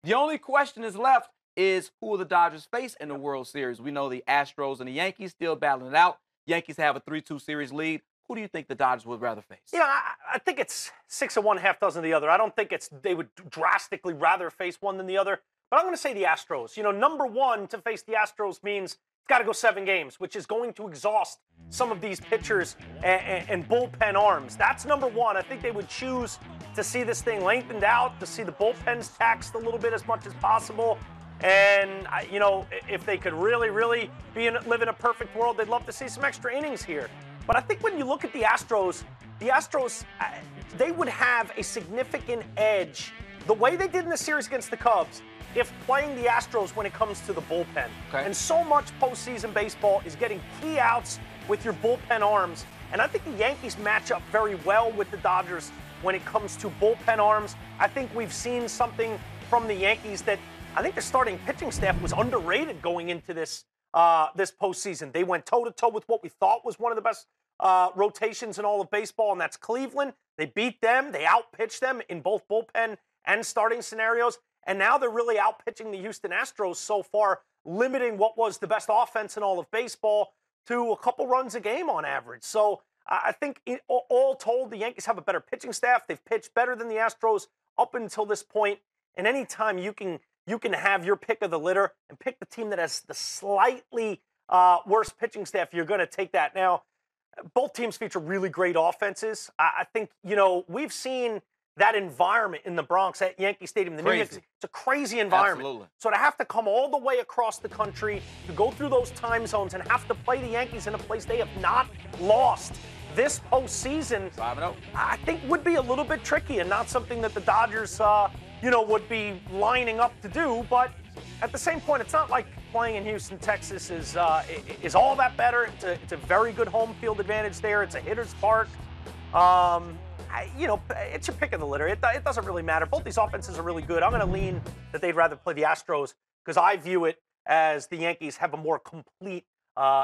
The only question is left is who will the Dodgers face in the World Series? We know the Astros and the Yankees still battling it out. Yankees have a 3-2 series lead. Who do you think the Dodgers would rather face? I think it's 6 of one, half dozen of the other. I don't think they would drastically rather face one than the other. But I'm going to say the Astros. Number one to face the Astros means it's got to go 7 games, which is going to exhaust some of these pitchers and bullpen arms. That's number one. I think they would choose to see this thing lengthened out, to see the bullpens taxed a little bit as much as possible. And, if they could really, really live in a perfect world, they'd love to see some extra innings here. But I think when you look at the Astros, they would have a significant edge the way they did in the series against the Cubs if playing the Astros when it comes to the bullpen. Okay. And so much postseason baseball is getting key outs with your bullpen arms. And I think the Yankees match up very well with the Dodgers when it comes to bullpen arms. I think we've seen something from the Yankees that I think the starting pitching staff was underrated going into this postseason. They went toe-to-toe with what we thought was one of the best rotations in all of baseball, and that's Cleveland. They beat them. They outpitched them in both bullpen and starting scenarios. And now they're really outpitching the Houston Astros so far, limiting what was the best offense in all of baseball to a couple runs a game on average. So I think all told, the Yankees have a better pitching staff. They've pitched better than the Astros up until this point. And anytime you can have your pick of the litter and pick the team that has the slightly worse pitching staff, you're going to take that. Now, both teams feature really great offenses. I think, we've seen that environment in the Bronx at Yankee Stadium. It's a crazy environment. Absolutely. So to have to come all the way across the country, to go through those time zones and have to play the Yankees in a place they have not lost this postseason, 5-0. I think would be a little bit tricky and not something that the Dodgers, would be lining up to do. But at the same point, it's not like playing in Houston, Texas is all that better. It's a very good home field advantage there. It's a hitter's park. It's your pick of the litter. It doesn't really matter. Both these offenses are really good. I'm going to lean that they'd rather play the Astros because I view it as the Yankees have a more complete,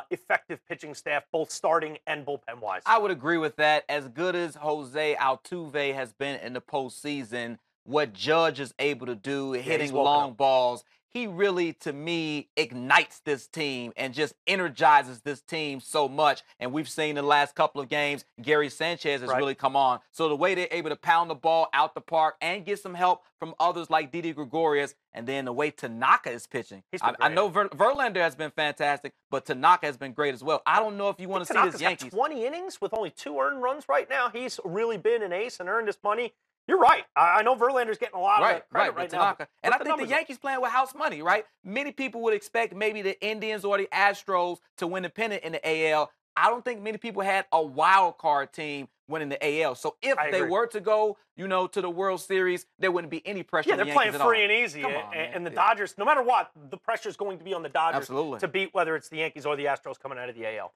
effective pitching staff, both starting and bullpen-wise. I would agree with that. As good as Jose Altuve has been in the postseason, what Judge is able to do, hitting long balls, he really, to me, ignites this team and just energizes this team so much. And we've seen the last couple of games, Gary Sanchez has really come on. So the way they're able to pound the ball out the park and get some help from others like Didi Gregorius, and then the way Tanaka is pitching. I know Verlander has been fantastic, but Tanaka has been great as well. I don't know if you want to see this Yankees. 20 innings with only 2 earned runs right now. He's really been an ace and earned his money. You're right. I know Verlander's getting a lot of credit right now. And I think the Yankees playing with house money, right? Many people would expect maybe the Indians or the Astros to win the pennant in the AL. I don't think many people had a wild card team winning the AL. So if they were to go, to the World Series, there wouldn't be any pressure on the Yankees. Yeah, they're playing free and easy. And the Dodgers, no matter what, the pressure is going to be on the Dodgers to beat whether it's the Yankees or the Astros coming out of the AL.